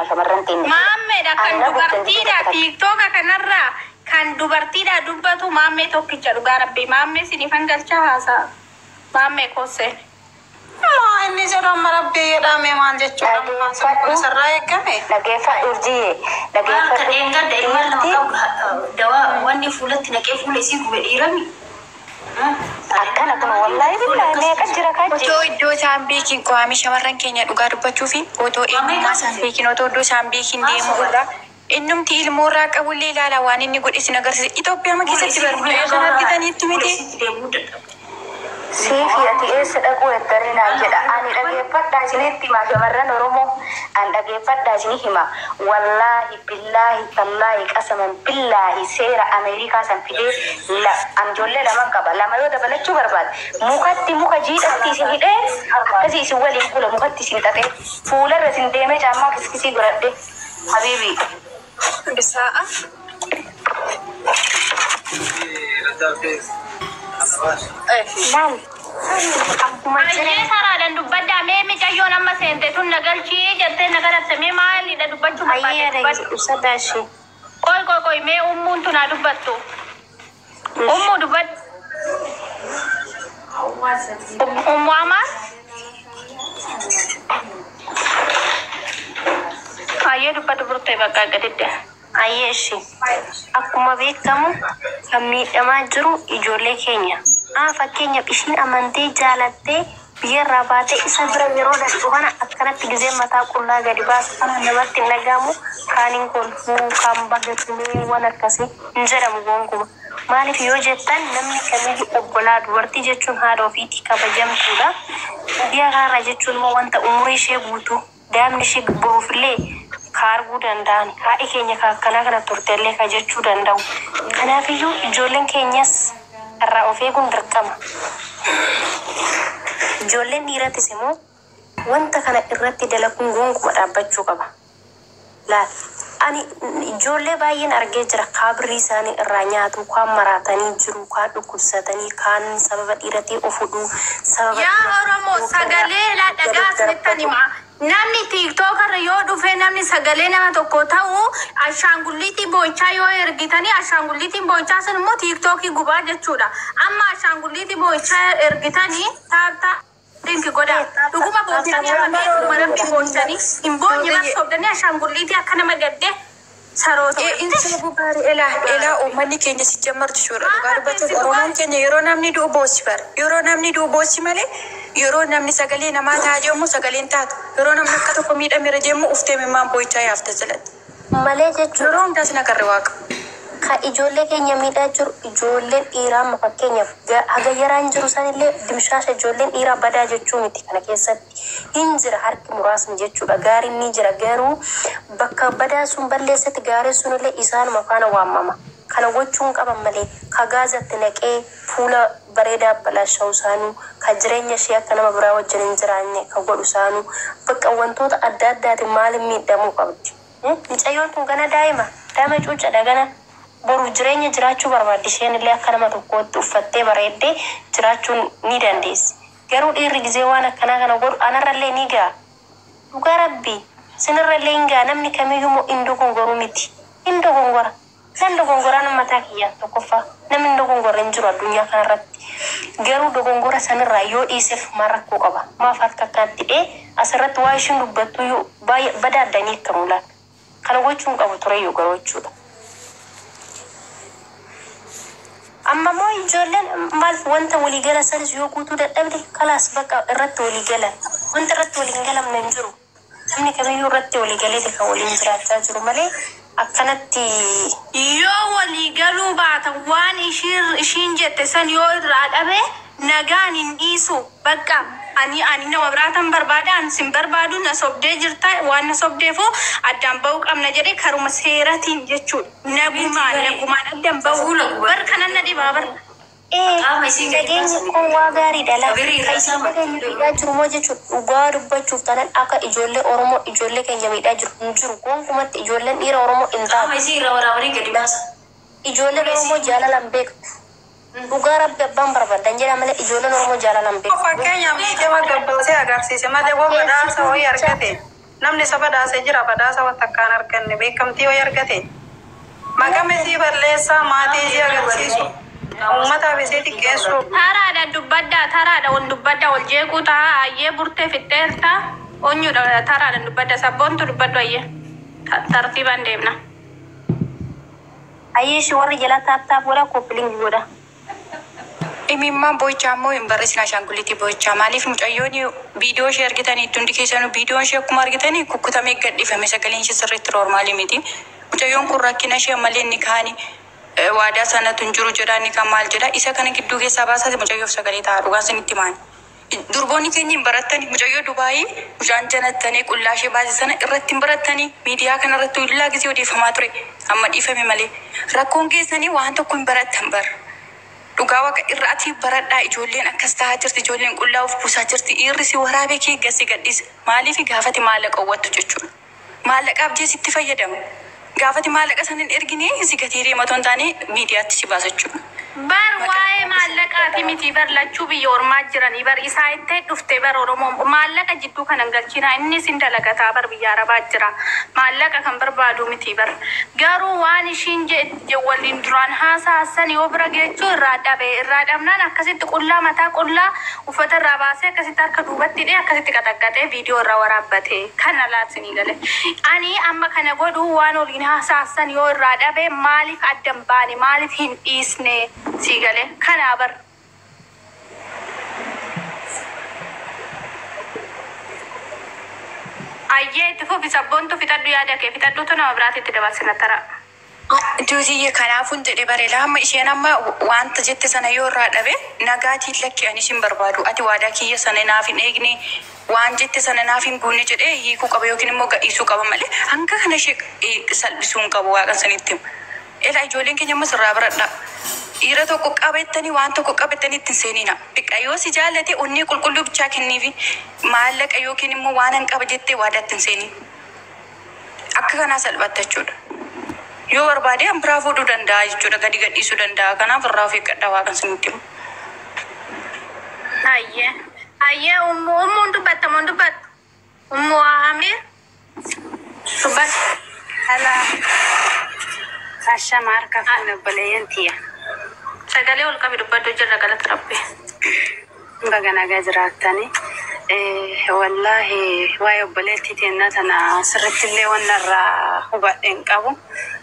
shamarran tiin Maammeedha kan dubartiidha TikTok kanarra kan dubartiidha dubbatu maammee tokkicha dhugaa rabbi maammee sinifan galcha haasa maammee kosse inni jedhama rabbi jedhame maal jechuudha sarraa eegame dhageeffadhu urjii dhageeffadhu dheengadda ilma lama dawaa wanni fuulatti naqee fuula isii gube dhiirami akkana kun wallahi billahi meeqa jira kachi otoo iddoo isaan beekin qo'aami shamarran keenya dhugaa dubbachuu fi otoo eenyummaa isaan beekin otoo iddoo isaan beekin deemu irraa innumti ilmoorraa qabullee ilaala waan inni godhe isin agarsiisa Itoophiyaa keessatti barbaadee kan argitaniitti miti Sifi ati eessa dhaquu eeggarinaan jedha ani dhageeffadhaa isinitti himaa shamarran Oromoo an dhageeffadhaa isinii hima wallaahi billaahi tallaahi qasaman billaahi seera Ameerikaa san fidee an ijoollee lama qaba lama yoo dabalachuu barbaade mukatti muka jiidhatti isin hidhee akkasii isin waliin fuula mukatti isin xaxee fuularra isin deemee caammaa kiskisii godhadhe habiibii bisaa Lan Ayyee saraadhaan dubbaddaa mee micayyoon amma seente tun nagalchii jettee nagalatte mee maalidha dubbachuu Sadashi Koy mee ummuun tun haa dubbattu ummuu dubbaddu ummu amaa ayyee dubbaddu burtee bakka gadidda Ayyeeshi akkuma beekamu kan miidhamaa jiru ijoollee keenya fakkeenyaaf ishiin amantee jaalattee biyyarraa baatee isa bira yeroo dhaqxu kana akkanatti gizee mataa qullaa gadi baasu kana namatti hin dhagahamu kaaniin kolfuu kan bagatumee waan akkasii hin jedhamu gonkumaa maaliif yoo jettan namni kamiyyuu obbolaa dubartii jechuun haadha ofiitii kabajamtuudha biyya kanarra jechuun immoo wanta umurii ishee guutuu daa'imni ishee boruufillee kaarguu danda'an haadhi keenya akkanaa kana turtellee ka jechuu danda'u kanaafiyyuu ijoolleen keenyas irraa of eeguun dirqama ijoolleen dhiiratis immoo wanta kana irratti dalaguun gonkumaa dhaabbachuu qaba laal ani ijoollee baay'een argee jira kaabirrii isaanii irraa nyaatu kaan maraatanii jiru kaan dhukkubsatanii kaan sababa dhiiratii of hudhuu sababa yaa Oromoo sagalee laa dhagaa asirrittan himaa namni TikTok irra yoo dhufe namni sagalee nama tokko ta'u ashaangulliitii boo'ichaa yoo ergitanii ashaangulliitiin boo'ichaa sun immoo TikTokii gubaa jechuudha amma ashaangulliitii boo'ichaa ergitanii taaptaa dinki goda dhuguma boo'ichaa amma rabbi boo'icanii hin boonye bas sobdanii ashaangulliitii akka nama gaddee saroota insa bubaari elaa uummanni keenya si jammartu shoora dhugaa dubbatu Oromoon keenya yeroo namni du'u boossi bar yeroo namni du'u boossi malee yeroo namni sagalee namaa taa'aa jiru sagaleen taatu yeroo namni akka tokko miidhameera jemmu uftee mimaan boo'ichaa yaafta jalatti malee jechuun yeroo hundaas nagarre waaqa ka ijoollee keenya miidhaa jiru ijoolleen dhiiraa fakkeenyaaf haga yaraan jiru sanillee dimshaasha ijoolleen dhiiraa badaa jechuu miti kana keessatti hin jira harki muraasni jechuudha gaariin ni jira garuu bakka badaa sun balleessatti gaariin sunillee isaanuma faana waamama kana gochuun qaban malee ka gaazatti naqee fuula bareedaa balaasha'u isaanuu ka jireenya ishee akka nama biraa wajjin hin jiraanne ka godhu isaanuu bakka wantoota adda addaatiin maaliin miidhamuu qabdi mucayyoon kun gana daa'ima cuucadha gana boruuf jireenya jiraachuu barbaaddi isheen illee akka nama tokkootti uffattee bareeddee jiraachuun ni dandeessi garuu dhiirri gizee waan akkanaa kana godhu anarrallee ni ga'a dhugaa rabbii sinirrallee hin ga'a namni kamiyyuu hin dogongoruu miti hin dogongora nan dogongoraan mataa kiyyaa tokkoffaa namni dogongora hin jiru addunyaa kanarratti garuu dogongora sanirraa yoo dhiiseef maal rakkoo qaba maaf harka akkanatti asirratti waa ishiin dubbattu baay'ee badaa addanii akka mulaan kana gochuun qabu tureyyuu garuu jechuudha. amma moo ijoolleen maal wanta waliigala sanis yoo guutuu dadhabde kalaas bakka irratti waliigalan wanta irratti waliin galamne hin jiru namni kamiyyuu irratti waliigalee kan waliin jiraachaa jiru malee akkanatti yoo waliigaluu baata waan ishiin jette san yoo irraa dhabe nagaan hin dhiisu bakka ani nama biraatan barbaada an sin barbaadu na sobdee jirta waan na sobdeefu addaan ba'uu qabna jedhee karuma seeratiin jechuudha nagumaan addaan ba'uu bar kanan na dhibaa bar nageenyi kun waa gaariidha lafa miidhaa jiru moo jechuudha dhugaa dubbachuuf tanan akka ijoollee Oromoo ijoollee keenya miidhaa jiru hin jiru gonkumatti ijoolleen dhiira Oromoo hin taatu ijoolleen Oromoo jaalalaan beektu dhugaa rabbi abbaan barbaadan jedha malee ijoolleen Oromoo jaalalaan beektu fakkeenya miidhama gabbaasee agarsiise malee waan badhaasa wayii argate namni isa badhaasee jira badhaasa wanta akkaan arganne beekamtii wayii argate maqame sii balleessaa maatii isii agarsiisu uummataaf isii xiqqeessu. Taraadha taraadha wal dubbadda wal jeequu ta'a ayyee burtee fixxeerta onyudha taraadha dubbadda sabboontu dubbaddu ayyee tartiibaan deemna. Ayyee shi warri jala taaptaaf godha koppiliin godha. Imimmaan boo'ichaa immoo hin barreessin ashaangulliitii boo'ichaa maaliif mucayyoon viidiyoo ishee argitanii itti hundi keessanuu viidiyoon ishee akkuma argitanii kukkutamee gadhiifame sagaleen ishee sirriitti noormaalii miti. Mucayyoon kun rakkina ishee malee inni kaani waadaa sanatu hin jiru jedha inni kan maal jedha isa kana gidduu keessaa baasaati mucayyoof sagalee ta'a dhugaan sinitti maani. Durboonni keenya hin barattanii mucayyoo Dubaayii bishaan janattanii qullaa ishee baasisana irratti hin barattanii miidiyaa kana irratti illaa gisee odeeffamaa ture amma dhiifame malee rakkoon keessanii waan tokko hin barattan bara. Dhugaa waqa irraati baradhaa ijoolleen akkas taa'aa jirti ijoolleen qullaa of buusaa jirti dhiirri si waraabee kee gassi gadhiisa maaliif gaafati maallaqa uwwattu jechuudha maallaqaaf jeesitti fayyadamu gaafati maallaqa sanin ergine si gatee deematoon taane miidiyaatti si baasa jechuudha. Bar waa'ee maallaqaati miti bar lachuu biyya ormaa jiranii bar isaa itti dhufte bar oromoo maallaqa jidduu kanan galchina inni sin dalagataa bar biyya arabaa jira maallaqa kan barbaadu miti bar garuu waan ishiin waliin duraan haasaasan yoo bira geechuu irraa dhabnaan akkasitti qullaa mataa qullaa uffata irraa baasee akkasitti harka duubatti dhee akkasitti qaxaqqatee viidiyoo irraa waraabbatee kana laatsinii gale ani amma kana godhuu waan waliin haasaasan yoo irraa dhabe maaliif addan baane maaliif hin dhiisne sigale kana bar ayyee itti fufi sabboontu fixadhu yaada kee fixadhuutu nama biraatitti dabarsina tara. Duutiyye kanaafuun jedhe bareeda amma isheen amma wanta jette sana yoo irraa dhabe nagaatiin lakki ani isin barbaadu ati waadaa kiyya sana naaf hin eegne waan jette sana naaf hin guunne jedhee hiikuu qaba yookiin immoo gadhiisuu qaba malee hanga kana ishee salphisuu hin qabu waaqa sanitti. Ela ijoolleen keenya ammas irraa baradha. Dhiira tokko qabettanii waan tokko qabettanii ittiin seenina. Dhiqayyoo si jaallate onnee qulqulluu bichaa kenniifi maallaqa yookiin immoo waan hin qaba jettee waadaa ittiin seeni. Akka kanaa salphatta jechuudha. Yoo barbaade biraa fuudhuu danda'a jechuudha gadi gadhiisuu danda'a. Kanaaf irraa of eeggadhaa waaqan sinitti himu. Ayyee ummuun dubbattu. Ummuu Amir dubbattu. Alaa ashama harka fuune obboleeyyan tiyya. Sagalee ol qabi dubbaddu jirra galata rabbi. Baga nagaa jiraattanii. Wallaahi waa'ee obboleettii teennaa tana sirrittillee wanna irraa hubadhe hin qabu.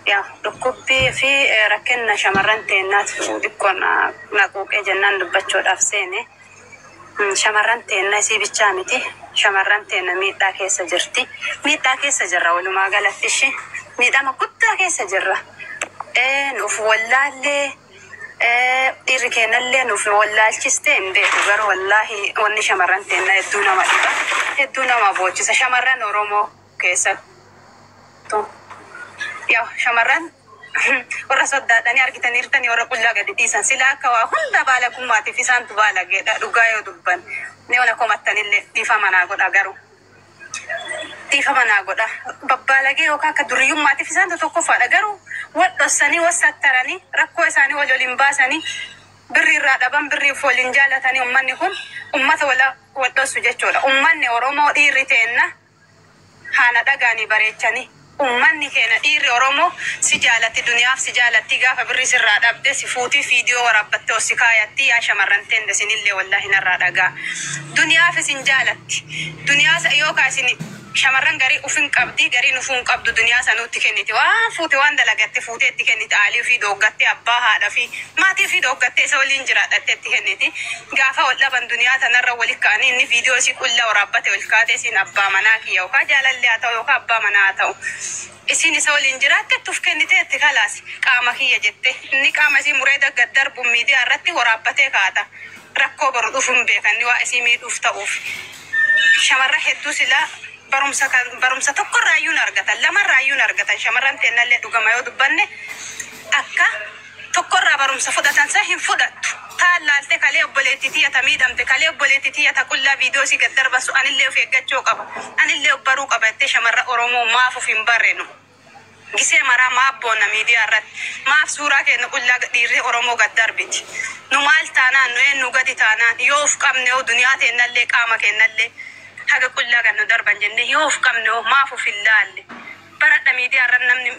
Yaa dhukkubbii fi rakkina shamarran teennaat xiqqoon naquuqee jennaan dubbachuudhaaf seene. Shamarran teennaa isii bichaa miti. Shamarran teenna miidhaa keessa jirti. Miidhaa keessa jirra walumaa galatti ishee. Miidhama guddaa keessa jirra. Nuuf wallaallee dhiirri keenyallee nuuf wallaalchiste hin beeku garuu wallaahi wanni shamarran teennaa hedduu nama dhiba hedduu nama boochisa shamarran Oromoo keessattuu yaa shamarran warra soddaadhanii argitaniirtanii warra qullaa gadi dhiisan silaa akka waa hunda baala gummaatiif isaantu baala geedha dhugaa yoo dubban ni ona komattanillee dhiifa manaa godha garuu dhiifa manaa godha babbaalagee yookaan akka duriyyummaatiif isaantu tokkoffaadha garuu wadhossanii wassattaranii rakkoo isaanii waliin baasanii birrii irraa dhaban birriif waliin jaalatanii ummanni kun ummata wadhossu jechuudha. Ummanni Oromoo dhiirri teenna haana dhagaanii bareechanii ummanni keenya dhiirri Oromoo si jaalatti duniyaaf si jaalatti gaafa birrii sirraa dhabde si fuutii viidiyoo waraabbatte osi kaayatti yaa shamarran teende sinillee wallaahi narraa dhagaa. Duniyaaf isin jaalatti duniyaa yookaan isin shamarran garii ufin qabdi garii nufuun qabdu duniyaa sanuutti kenniti waan fuute waan dalagatte fuutee itti kenniti aalii fi dooggatte abbaa haadha fi maatii fi dooggatte isa waliin jiraadhatte itti kenniti gaafa wal dhaban duniyaa tanarra waliin ka'anii inni viidiyoo si qullaa waraabbate ol kaatee isin abbaa manaa kiyya yookaan jaalallee haa ta'u yookaan abbaa manaa haa ta'u isin isa waliin jiraatte itti uf kennite itti kalaasi qaama kiyya jette inni qaama isii muree daggat darbu miidiyaa irratti waraabbatee kaata rakkoo boru dhufuun beekanni waa isii miidhuuf ta'uuf shamarra hedduu silaa barumsa tokko raayyuun argatan lama raayyuun argatan shamarran teennallee dhugama yoo dubbanne akka tokkorraa barumsa fudhatan sa hin fudhattu taan laalte kalee obboleettii tiyyata miidhamte kalee obboleettii tiyyata qullaa viidiyoo si gad darbasu anillee of eeggachuu qaba anillee of baruu qaba jettee shamarra Oromoo maaf of hin barreenu gisee maraa maaf boonna miidiyaa irratti maaf suuraa keenya qullaa dhiirri Oromoo gad darbiti nu maal taanaan nu eenyu gadi taanaan yoo of qabne yoo duniyaa teennallee qaama keennallee haga qullaa kan nu darban jenne yoo of qabne maafu fillaale baradha miidiyaa irra namni